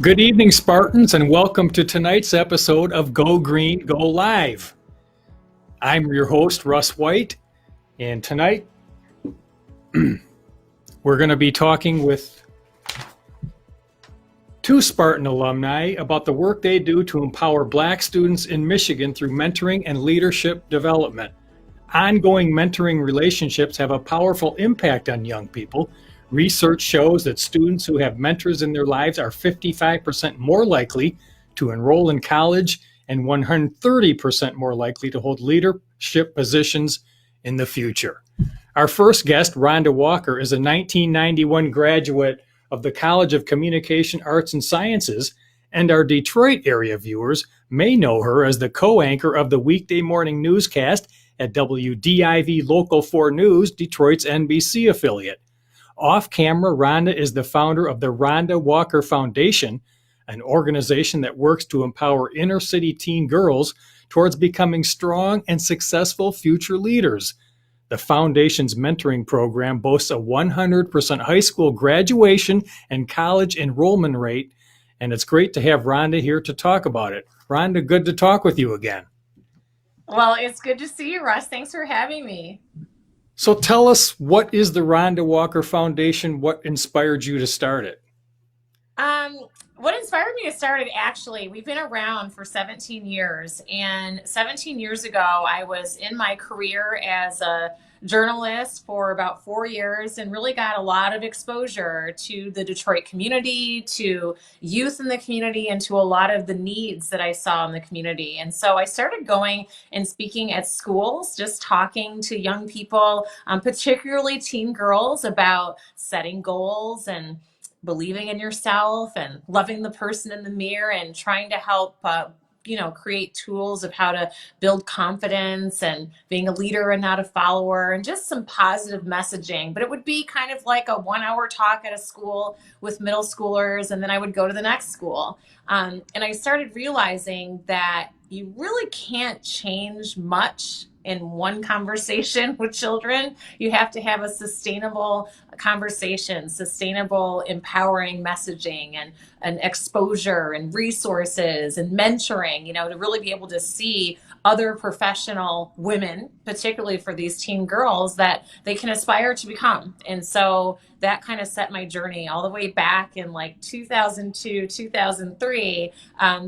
Good evening, Spartans, and welcome to tonight's episode of Go Green, Go Live. I'm your host, Russ White, and tonight we're going to be talking with two Spartan alumni about the work they do to empower Black students in Michigan through mentoring and leadership development. Ongoing mentoring relationships have a powerful impact on young people. Research shows that students who have mentors in their lives are 55% more likely to enroll in college and 130% more likely to hold leadership positions in the future. Our first guest, Rhonda Walker, is a 1991 graduate of the College of Communication Arts and Sciences, and our Detroit area viewers may know her as the co-anchor of the weekday morning newscast at WDIV Local 4 News, Detroit's NBC affiliate. Off camera, Rhonda is the founder of the Rhonda Walker Foundation, an organization that works to empower inner city teen girls towards becoming strong and successful future leaders. The foundation's mentoring program boasts a 100% high school graduation and college enrollment rate, and it's great to have Rhonda here to talk about it. Rhonda, good to talk with you again. Well, it's good to see you, Russ. Thanks for having me. So tell us, what is the Rhonda Walker Foundation? What inspired you to start it? What inspired me to start it, actually, we've been around for 17 years. And 17 years ago, I was in my career as a journalist for about 4 years and really got a lot of exposure to the Detroit community, to youth in the community, and to a lot of the needs that I saw in the community. And so I started going and speaking at schools, just talking to young people, particularly teen girls, about setting goals and believing in yourself and loving the person in the mirror and trying to help create tools of how to build confidence and being a leader and not a follower, and just some positive messaging. But it would be kind of like a 1 hour talk at a school with middle schoolers, and then I would go to the next school. And I started realizing that you really can't change much in one conversation with children. You have to have a sustainable conversation, sustainable, empowering messaging, and exposure and resources and mentoring, to really be able to see other professional women, particularly for these teen girls, that they can aspire to become. And so that kind of set my journey all the way back in like 2002, 2003,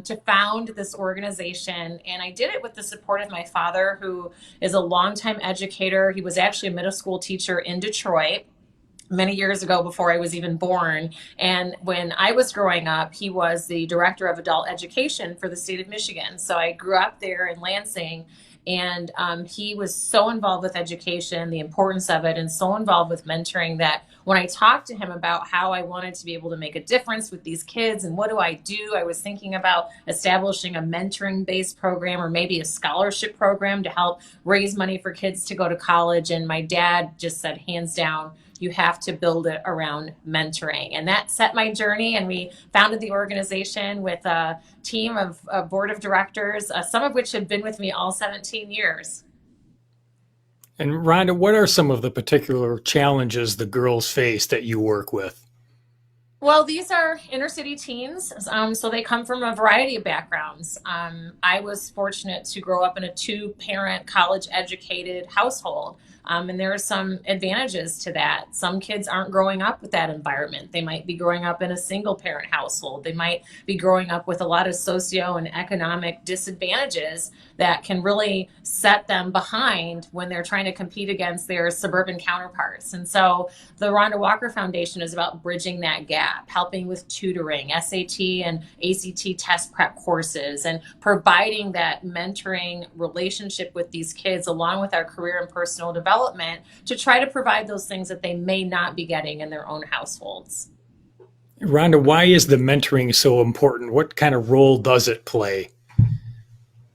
to found this organization. And I did it with the support of my father, who is a longtime educator. He was actually a middle school teacher in Detroit many years ago, before I was even born. And when I was growing up, he was the director of adult education for the state of Michigan. So I grew up there in Lansing, and he was so involved with education, the importance of it, and so involved with mentoring, that when I talked to him about how I wanted to be able to make a difference with these kids and what do I do, I was thinking about establishing a mentoring-based program, or maybe a scholarship program to help raise money for kids to go to college. And my dad just said, hands down, you have to build it around mentoring. And that set my journey. And we founded the organization with a team of a board of directors, some of which had been with me all 17 years. And Rhonda, what are some of the particular challenges the girls face that you work with? Well, these are inner city teens, so they come from a variety of backgrounds. I was fortunate to grow up in a 2-parent, college-educated household, and there are some advantages to that. Some kids aren't growing up with that environment. They might be growing up in a single-parent household. They might be growing up with a lot of socio and economic disadvantages that can really set them behind when they're trying to compete against their suburban counterparts. And so the Rhonda Walker Foundation is about bridging that gap, helping with tutoring, SAT and ACT test prep courses, and providing that mentoring relationship with these kids, along with our career and personal development, to try to provide those things that they may not be getting in their own households. Rhonda, why is the mentoring so important? What kind of role does it play?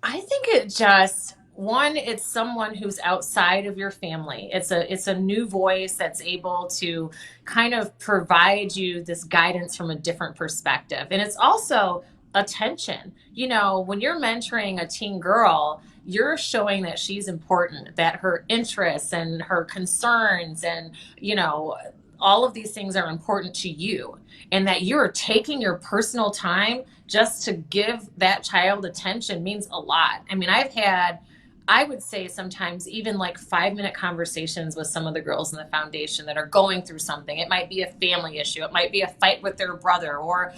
I think it's someone who's outside of your family. It's a new voice that's able to kind of provide you this guidance from a different perspective. And it's also attention. When you're mentoring a teen girl, you're showing that she's important, that her interests and her concerns and, all of these things are important to you, and that you're taking your personal time just to give that child attention means a lot. I mean, I've had, I would say sometimes even like 5 minute conversations with some of the girls in the foundation that are going through something. It might be a family issue. It might be a fight with their brother, or,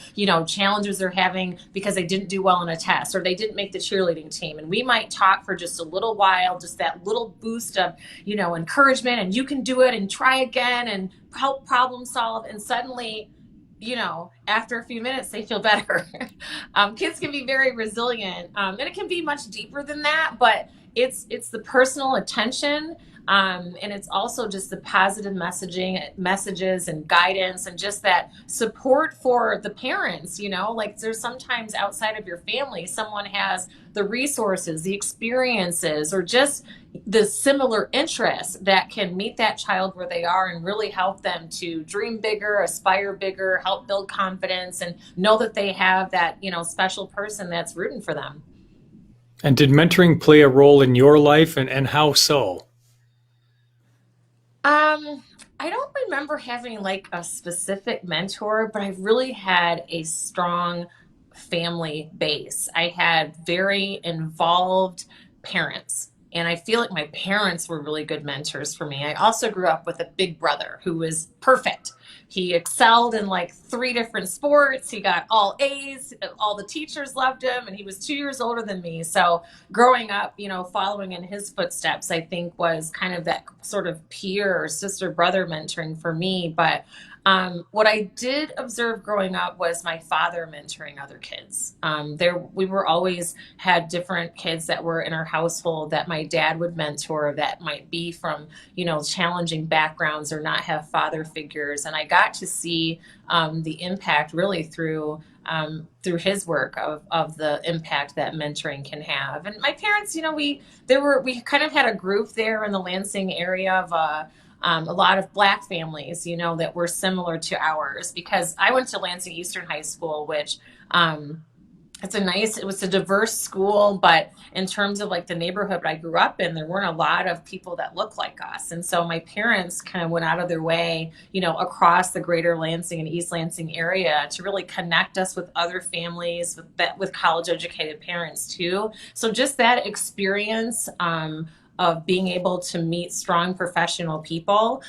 challenges they're having because they didn't do well in a test or they didn't make the cheerleading team. And we might talk for just a little while, just that little boost of, encouragement, and you can do it and try again and help problem solve. And suddenly, after a few minutes, they feel better. Kids can be very resilient, and it can be much deeper than that, but it's the personal attention, and it's also just the positive messages and guidance, and just that support for the parents. Like, there's sometimes outside of your family, someone has the resources, the experiences, or just the similar interests that can meet that child where they are and really help them to dream bigger, aspire bigger, help build confidence, and know that they have that, special person that's rooting for them. And did mentoring play a role in your life, and how so? I don't remember having like a specific mentor, but I really had a strong family base. I had very involved parents, and I feel like my parents were really good mentors for me. I also grew up with a big brother who was perfect. He excelled in like 3 different sports. He got all A's. All the teachers loved him, and he was 2 years older than me. So growing up, following in his footsteps, I think was kind of that sort of peer or sister brother mentoring for me. But what I did observe growing up was my father mentoring other kids. We were always had different kids that were in our household that my dad would mentor, that might be from, challenging backgrounds or not have father figures. And I got to see the impact really through his work of the impact that mentoring can have. And my parents, we kind of had a group there in the Lansing area of a lot of Black families, that were similar to ours, because I went to Lansing Eastern High School, which it was a diverse school, but in terms of like the neighborhood I grew up in, there weren't a lot of people that looked like us. And so my parents kind of went out of their way, across the greater Lansing and East Lansing area to really connect us with other families with college educated parents too. So just that experience, of being able to meet strong professional people,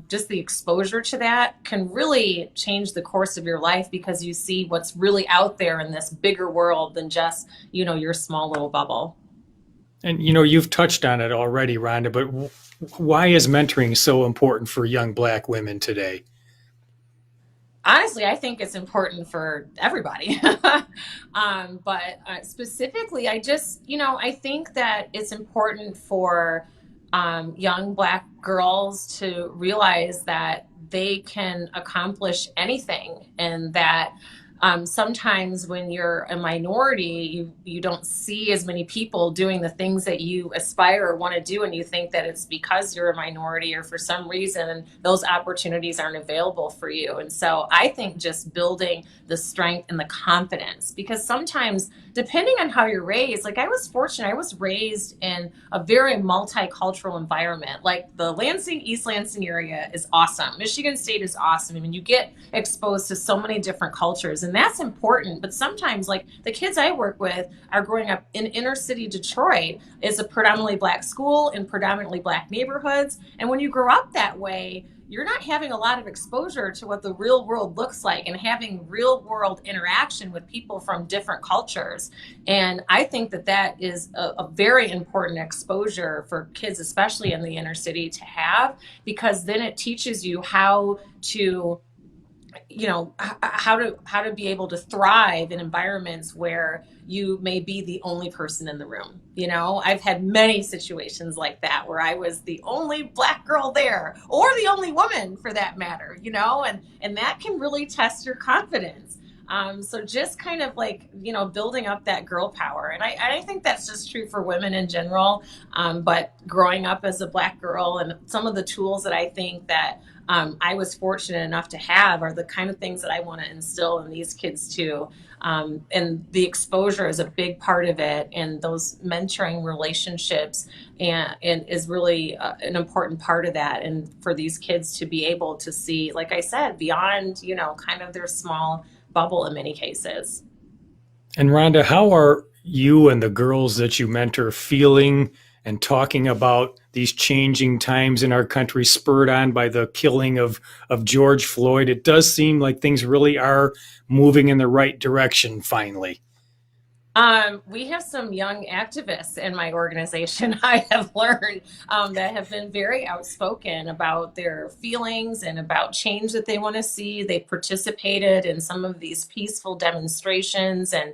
just the exposure to that can really change the course of your life, because you see what's really out there in this bigger world than just, your small little bubble. And you've touched on it already, Rhonda, but why is mentoring so important for young Black women today? Honestly, I think it's important for everybody. But specifically, I think that it's important for young Black girls to realize that they can accomplish anything, and that sometimes when you're a minority, you don't see as many people doing the things that you aspire or want to do, and you think that it's because you're a minority or for some reason those opportunities aren't available for you. And so I think just building the strength and the confidence, because sometimes depending on how you're raised, like I was fortunate, I was raised in a very multicultural environment. Like the East Lansing area is awesome. Michigan State is awesome. I mean, you get exposed to so many different cultures, and that's important. But sometimes, like the kids I work with are growing up in inner city Detroit. It's a predominantly Black school in predominantly Black neighborhoods. And when you grow up that way, you're not having a lot of exposure to what the real world looks like and having real world interaction with people from different cultures. And I think that that is a very important exposure for kids, especially in the inner city, to have, because then it teaches you how to how to be able to thrive in environments where you may be the only person in the room. I've had many situations like that where I was the only Black girl there, or the only woman for that matter, and that can really test your confidence. So just kind of like, building up that girl power. And I think that's just true for women in general. But growing up as a Black girl, and some of the tools that I think that I was fortunate enough to have are the kind of things that I want to instill in these kids too. And the exposure is a big part of it, and those mentoring relationships and is really an important part of that. And for these kids to be able to see, like I said, beyond, kind of their small bubble in many cases. And Rhonda, how are you and the girls that you mentor feeling and talking about these changing times in our country, spurred on by the killing of George Floyd? It does seem like things really are moving in the right direction finally. We have some young activists in my organization, I have learned, that have been very outspoken about their feelings and about change that they want to see. They participated in some of these peaceful demonstrations and,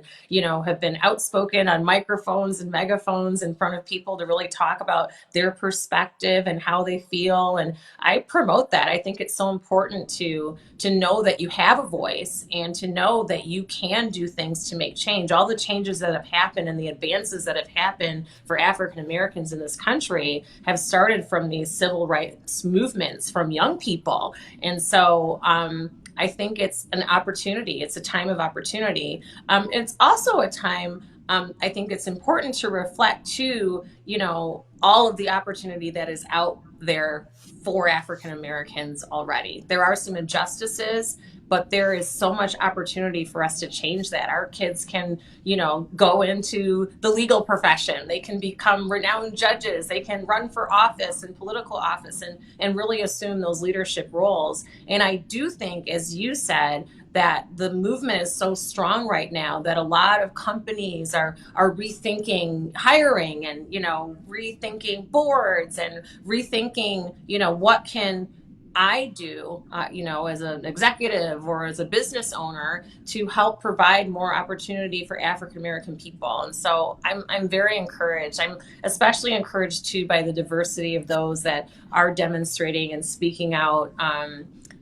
have been outspoken on microphones and megaphones in front of people to really talk about their perspective and how they feel. And I promote that. I think it's so important to know that you have a voice and to know that you can do things to make change. All the changes that have happened and the advances that have happened for African Americans in this country have started from these civil rights movements from young people. And so I think it's an opportunity. It's a time of opportunity. It's also a time, I think it's important to reflect too, all of the opportunity that is out there for African Americans already. There are some injustices, but there is so much opportunity for us to change that. Our kids can, go into the legal profession. They can become renowned judges. They can run for office and political office and really assume those leadership roles. And I do think, as you said, that the movement is so strong right now that a lot of companies are rethinking hiring and rethinking boards and rethinking what can I do, as an executive or as a business owner to help provide more opportunity for African American people. And so I'm very encouraged. I'm especially encouraged too by the diversity of those that are demonstrating and speaking out.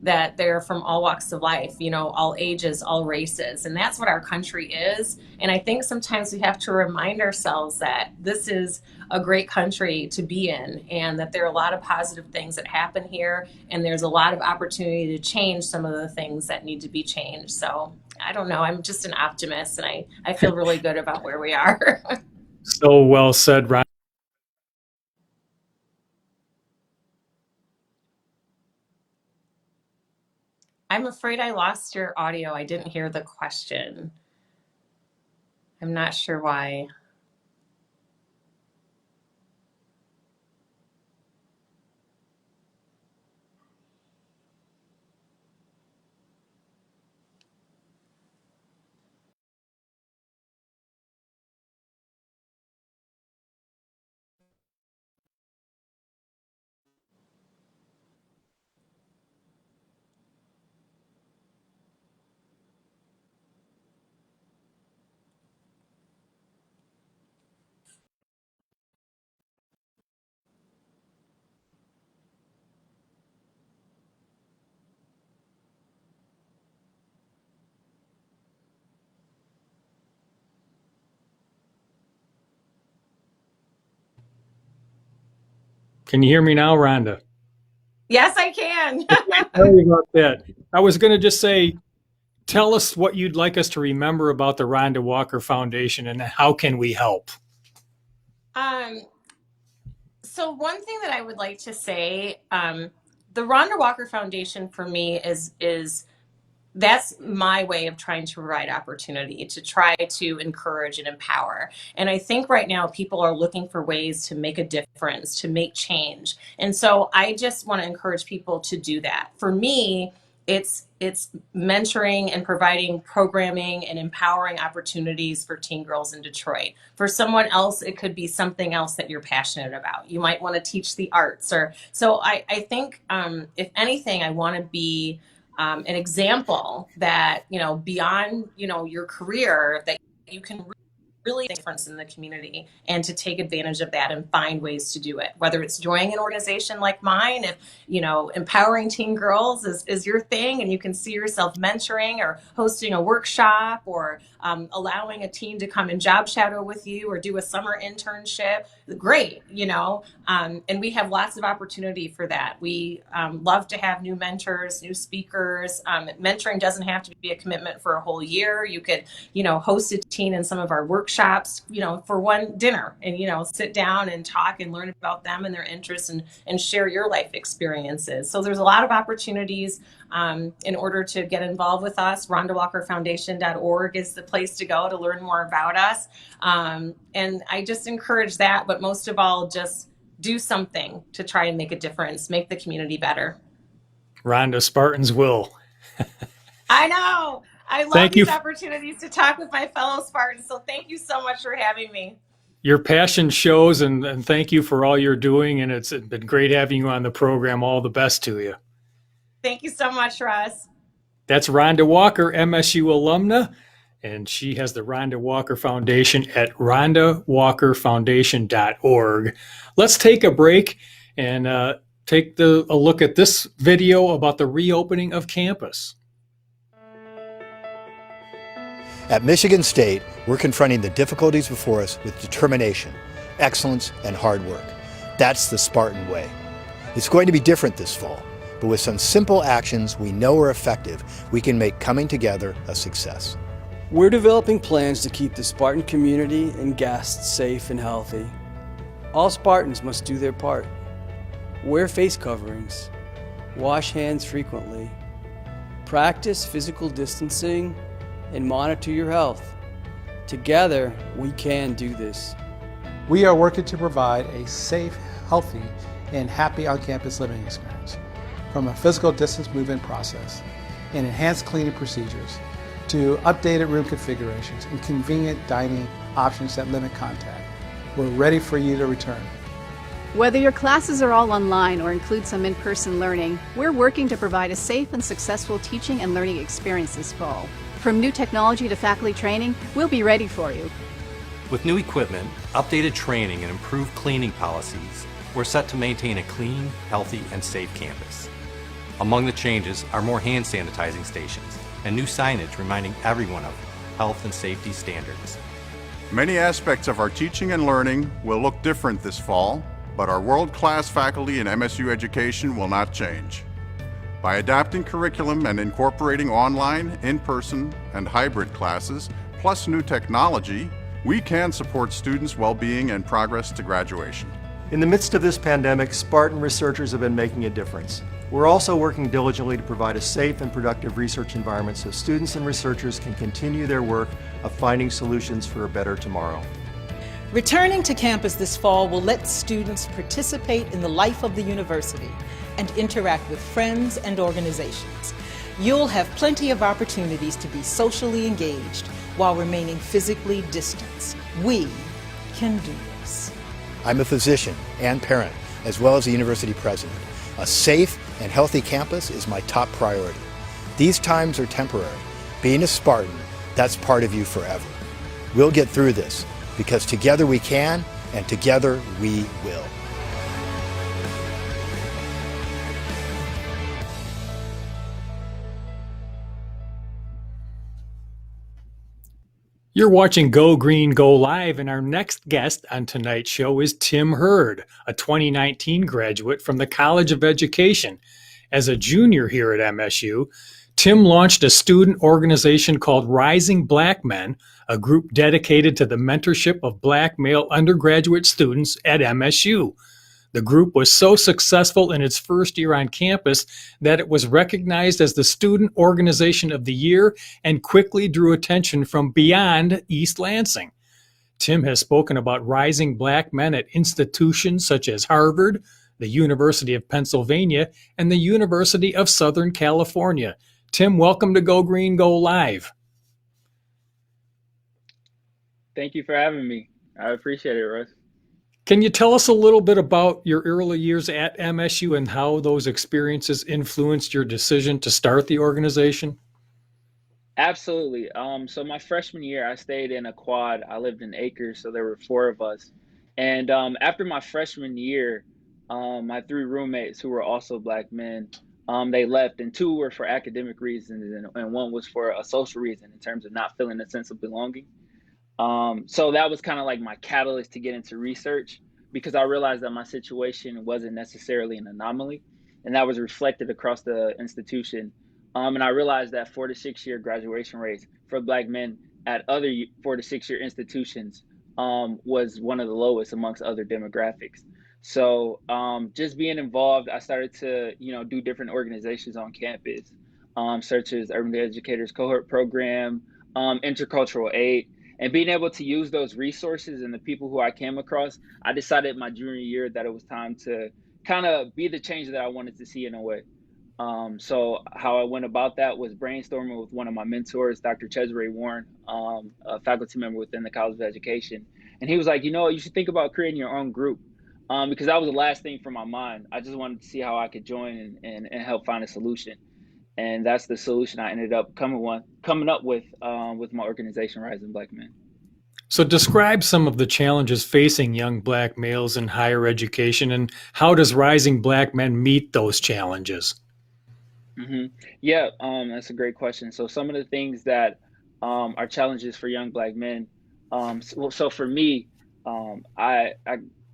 That they're from all walks of life, all ages, all races. And that's what our country is. And I think sometimes we have to remind ourselves that this is a great country to be in and that there are a lot of positive things that happen here. And there's a lot of opportunity to change some of the things that need to be changed. So I don't know. I'm just an optimist and I feel really good about where we are. So well said, Rhonda. I'm afraid I lost your audio. I didn't hear the question. I'm not sure why. Can you hear me now, Rhonda? Yes, I can. Sorry about that. I was going to just say, tell us what you'd like us to remember about the Rhonda Walker Foundation and how can we help? um, so one thing that I would like to say, the Rhonda Walker Foundation for me is that's my way of trying to provide opportunity to try to encourage and empower. And I think right now people are looking for ways to make a difference, to make change. And so I just want to encourage people to do that. For me, it's mentoring and providing programming and empowering opportunities for teen girls in Detroit. For someone else, it could be something else that you're passionate about. You might want to teach the arts, or so I think if anything, I want to be an example that beyond your career that you can really make a difference in the community, and to take advantage of that and find ways to do it. Whether it's joining an organization like mine, if empowering teen girls is your thing and you can see yourself mentoring or hosting a workshop, or allowing a teen to come and job shadow with you or do a summer internship, great. And we have lots of opportunity for that. We love to have new mentors, new speakers. Mentoring doesn't have to be a commitment for a whole year. You could host a teen in some of our workshops, for one dinner, and, sit down and talk and learn about them and their interests, and share your life experiences. So there's a lot of opportunities in order to get involved with us. RhondaWalkerFoundation.org is the place to go to learn more about us. And I just encourage that, but most of all, just do something to try and make a difference, make the community better. Rhonda, Spartans will. I know. I love these opportunities to talk with my fellow Spartans. So thank you so much for having me. Your passion shows, and thank you for all you're doing. And it's been great having you on the program. All the best to you. Thank you so much, Russ. That's Rhonda Walker, MSU alumna, and she has the Rhonda Walker Foundation at RhondaWalkerFoundation.org. Let's take a break and take a look at this video about the reopening of campus. At Michigan State, we're confronting the difficulties before us with determination, excellence, and hard work. That's the Spartan way. It's going to be different this fall, but with some simple actions we know are effective, we can make coming together a success. We're developing plans to keep the Spartan community and guests safe and healthy. All Spartans must do their part. Wear face coverings, wash hands frequently, practice physical distancing, and monitor your health. Together, we can do this. We are working to provide a safe, healthy, and happy on-campus living experience, from a physical distance move-in process and enhanced cleaning procedures to updated room configurations and convenient dining options that limit contact. We're ready for you to return. Whether your classes are all online or include some in-person learning, we're working to provide a safe and successful teaching and learning experience this fall. From new technology to faculty training, we'll be ready for you. With new equipment, updated training, and improved cleaning policies, we're set to maintain a clean, healthy, and safe campus. Among the changes are more hand sanitizing stations and new signage reminding everyone of health and safety standards. Many aspects of our teaching and learning will look different this fall, but our world-class faculty in MSU education will not change. By adapting curriculum and incorporating online, in-person, and hybrid classes, plus new technology, we can support students' well-being and progress to graduation. In the midst of this pandemic, Spartan researchers have been making a difference. We're also working diligently to provide a safe and productive research environment so students and researchers can continue their work of finding solutions for a better tomorrow. Returning to campus this fall will let students participate in the life of the university and interact with friends and organizations. You'll have plenty of opportunities to be socially engaged while remaining physically distanced. We can do this. I'm a physician and parent, as well as a university president. A safe and healthy campus is my top priority. These times are temporary. Being a Spartan, that's part of you forever. We'll get through this, because together we can, and together we will. You're watching Go Green, Go Live, and our next guest on tonight's show is Tim Hurd, a 2019 graduate from the College of Education. As a junior here at MSU, Tim launched a student organization called Rising Black Men, a group dedicated to the mentorship of Black male undergraduate students at MSU. The group was so successful in its first year on campus that it was recognized as the Student Organization of the Year and quickly drew attention from beyond East Lansing. Tim has spoken about rising Black men at institutions such as Harvard, the University of Pennsylvania, and the University of Southern California. Tim, welcome to Go Green, Go Live. Thank you for having me. I appreciate it, Russ. Can you tell us a little bit about your early years at MSU and how those experiences influenced your decision to start the organization? Absolutely. So my freshman year, I stayed in a quad. I lived in acres, so there were four of us. And after my freshman year, my three roommates who were also black men, they left, and two were for academic reasons, and one was for a social reason in terms of not feeling a sense of belonging. So that was kind of like my catalyst to get into research because I realized that my situation wasn't necessarily an anomaly, and that was reflected across the institution. And I realized that 4 to 6 year graduation rates for Black men at other 4 to 6 year institutions was one of the lowest amongst other demographics. So just being involved, I started to do different organizations on campus, such as Urban Educators Cohort Program, Intercultural Aid, and being able to use those resources and the people who I came across. I decided my junior year that it was time to kind of be the change that I wanted to see in a way. So how I went about that was brainstorming with one of my mentors, Dr. Cesare Warren, a faculty member within the College of Education. And he was like, you should think about creating your own group. Because that was the last thing from my mind. I just wanted to see how I could join and help find a solution. And that's the solution I ended up coming up with my organization, Rising Black Men. So describe some of the challenges facing young Black males in higher education, and how does Rising Black Men meet those challenges? Yeah, that's a great question. So some of the things that are challenges for young Black men. So for me, I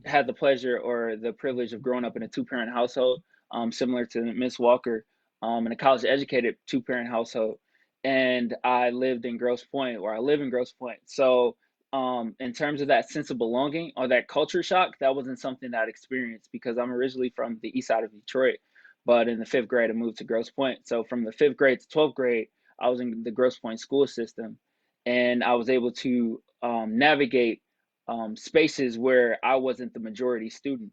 had the pleasure or the privilege of growing up in a two-parent household, similar to Miss Walker, in a college-educated two-parent household, and I lived in Grosse Pointe, or I live in Grosse Pointe. So in terms of that sense of belonging or that culture shock, that wasn't something that I experienced because I'm originally from the east side of Detroit. But in the fifth grade, I moved to Grosse Pointe. So from the fifth grade to 12th grade, I was in the Grosse Pointe school system, and I was able to navigate spaces where I wasn't the majority student.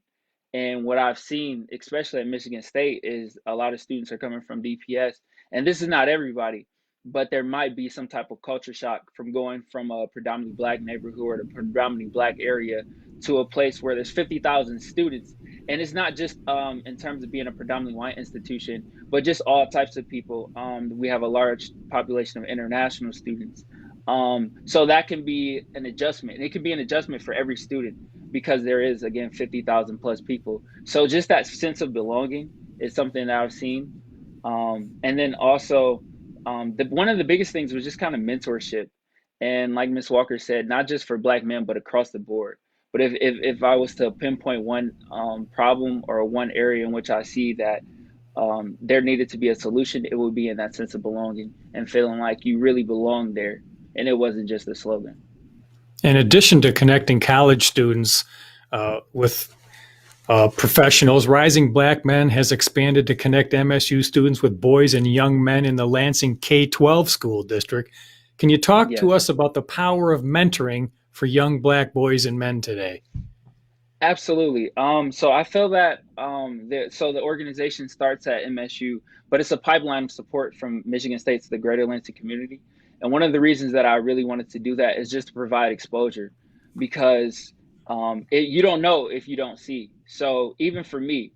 And what I've seen, especially at Michigan State, is a lot of students are coming from DPS. And this is not everybody, but there might be some type of culture shock from going from a predominantly Black neighborhood or a predominantly Black area to a place where there's 50,000 students. And it's not just in terms of being a predominantly white institution, but just all types of people. We have a large population of international students. So that can be an adjustment. And it can be an adjustment for every student because there is, again, 50,000 plus people. So just that sense of belonging is something that I've seen. And then also, one of the biggest things was just kind of mentorship. And like Ms. Walker said, not just for Black men, but across the board. But if I was to pinpoint one problem or one area in which I see that there needed to be a solution, it would be in that sense of belonging and feeling like you really belong there. And it wasn't just a slogan. In addition to connecting college students with professionals, Rising Black Men has expanded to connect MSU students with boys and young men in the Lansing K-12 school district. Can you talk to us about the power of mentoring for young Black boys and men today? Absolutely. So I feel that the organization starts at MSU, but it's a pipeline of support from Michigan State to the greater Lansing community. And one of the reasons that I really wanted to do that is just to provide exposure, because you don't know if you don't see. So even for me,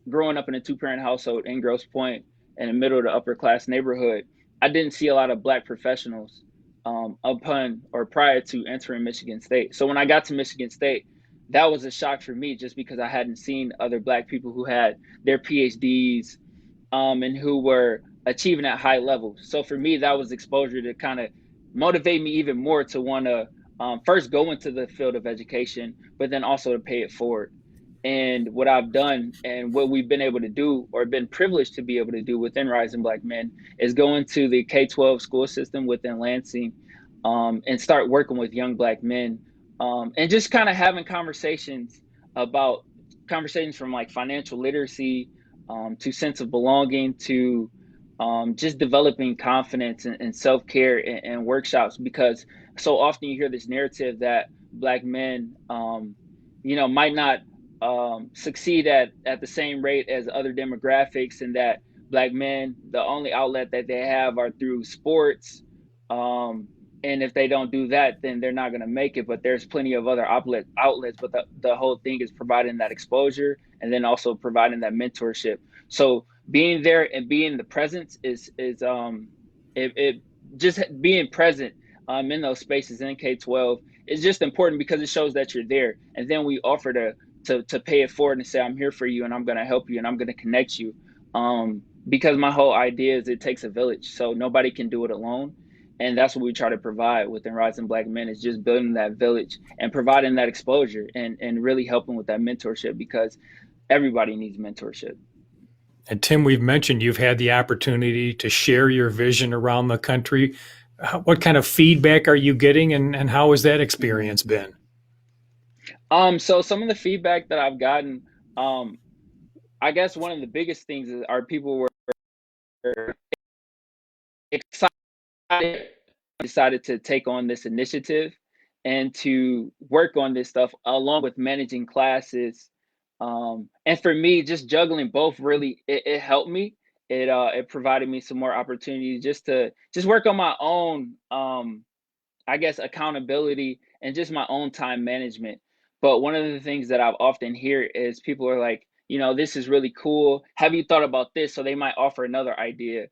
growing up in a two-parent household in Grosse Pointe in a middle to upper class neighborhood, I didn't see a lot of Black professionals upon or prior to entering Michigan State. So when I got to Michigan State, that was a shock for me just because I hadn't seen other Black people who had their PhDs and who were achieving at high levels. So for me, that was exposure to kind of motivate me even more to want to first go into the field of education, but then also to pay it forward. And what I've done and what we've been able to do, or been privileged to be able to do within Rising Black Men, is go into the K-12 school system within Lansing and start working with young Black men and just kind of having conversations from like financial literacy to sense of belonging to just developing confidence and self-care and workshops, because so often you hear this narrative that Black men might not succeed at the same rate as other demographics, and that Black men, the only outlet that they have are through sports, and if they don't do that, then they're not going to make it. But there's plenty of other outlets, but the whole thing is providing that exposure and then also providing that mentorship. So being there and being the presence it just being present in those spaces in K-12 is just important because it shows that you're there. And then we offer to pay it forward and say, I'm here for you and I'm going to help you and I'm going to connect you. Because my whole idea is it takes a village, so nobody can do it alone. And that's what we try to provide within Rising Black Men, is just building that village and providing that exposure and really helping with that mentorship, because everybody needs mentorship. And Tim, we've mentioned you've had the opportunity to share your vision around the country. What kind of feedback are you getting, and how has that experience been? So some of the feedback that I've gotten, I guess one of the biggest things are people were excited, decided to take on this initiative and to work on this stuff along with managing classes. And for me, just juggling both really, it helped me. It provided me some more opportunities just work on my own, I guess, accountability and just my own time management. But one of the things that I've often hear is people are like, this is really cool. Have you thought about this? So they might offer another idea.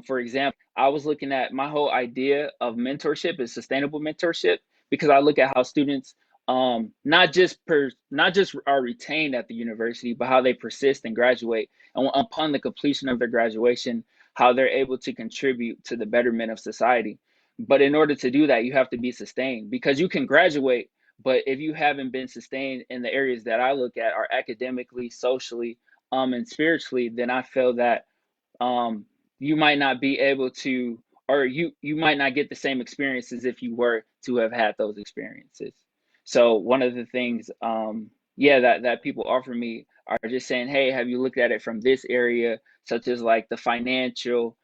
For example, I was looking at my whole idea of mentorship is sustainable mentorship, because I look at how students not just are retained at the university, but how they persist and graduate, and upon the completion of their graduation, how they're able to contribute to the betterment of society. But in order to do that, you have to be sustained, because you can graduate, but if you haven't been sustained in the areas that I look at are academically, socially, and spiritually, then I feel that um, you might not be able to, or you might not get the same experiences if you were to have had those experiences. So one of the things, yeah, that people offer me are just saying, hey, have you looked at it from this area, such as like the financial,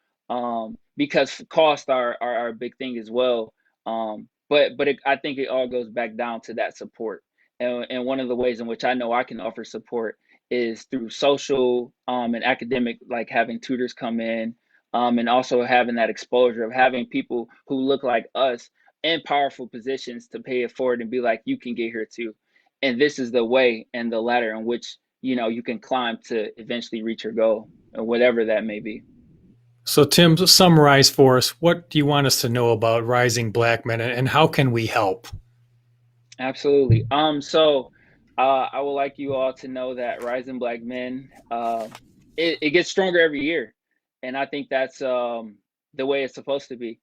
because costs are a big thing as well. I think it all goes back down to that support. And one of the ways in which I know I can offer support is through social and academic, like having tutors come in, and also having that exposure of having people who look like us in powerful positions to pay it forward and be like, you can get here too. And this is the way and the ladder in which, you can climb to eventually reach your goal, or whatever that may be. So, Tim, summarize for us, what do you want us to know about Rising Black Men, and how can we help? Absolutely. I would like you all to know that Rising Black Men, it gets stronger every year. And I think that's the way it's supposed to be.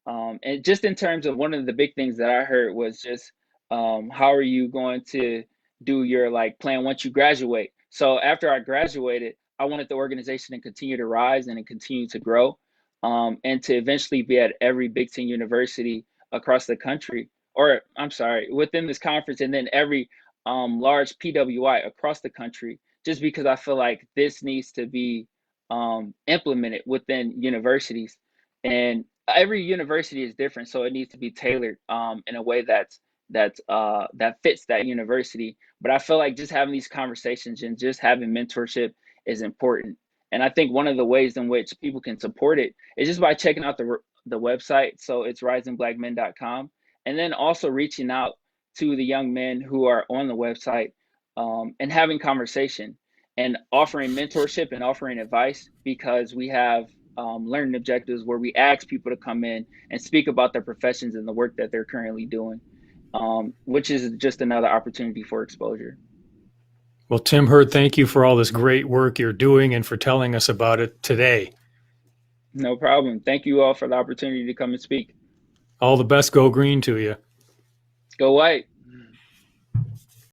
And just in terms of, one of the big things that I heard was just, how are you going to do your like plan once you graduate? So after I graduated, I wanted the organization to continue to rise and to continue to grow, and to eventually be at every Big Ten university across the country, or I'm sorry, within this conference, and then every large PWI across the country, just because I feel like this needs to be implemented within universities. And every university is different, so it needs to be tailored in a way that fits that university. But I feel like just having these conversations and just having mentorship is important. And I think one of the ways in which people can support it is just by checking out the website. So it's risingblackmen.com, and then also reaching out to the young men who are on the website, and having conversation and offering mentorship and offering advice, because we have learning objectives where we ask people to come in and speak about their professions and the work that they're currently doing, which is just another opportunity for exposure. Well, Tim Hurd, thank you for all this great work you're doing and for telling us about it today. No problem. Thank you all for the opportunity to come and speak. All the best. Go Green to you. Go White.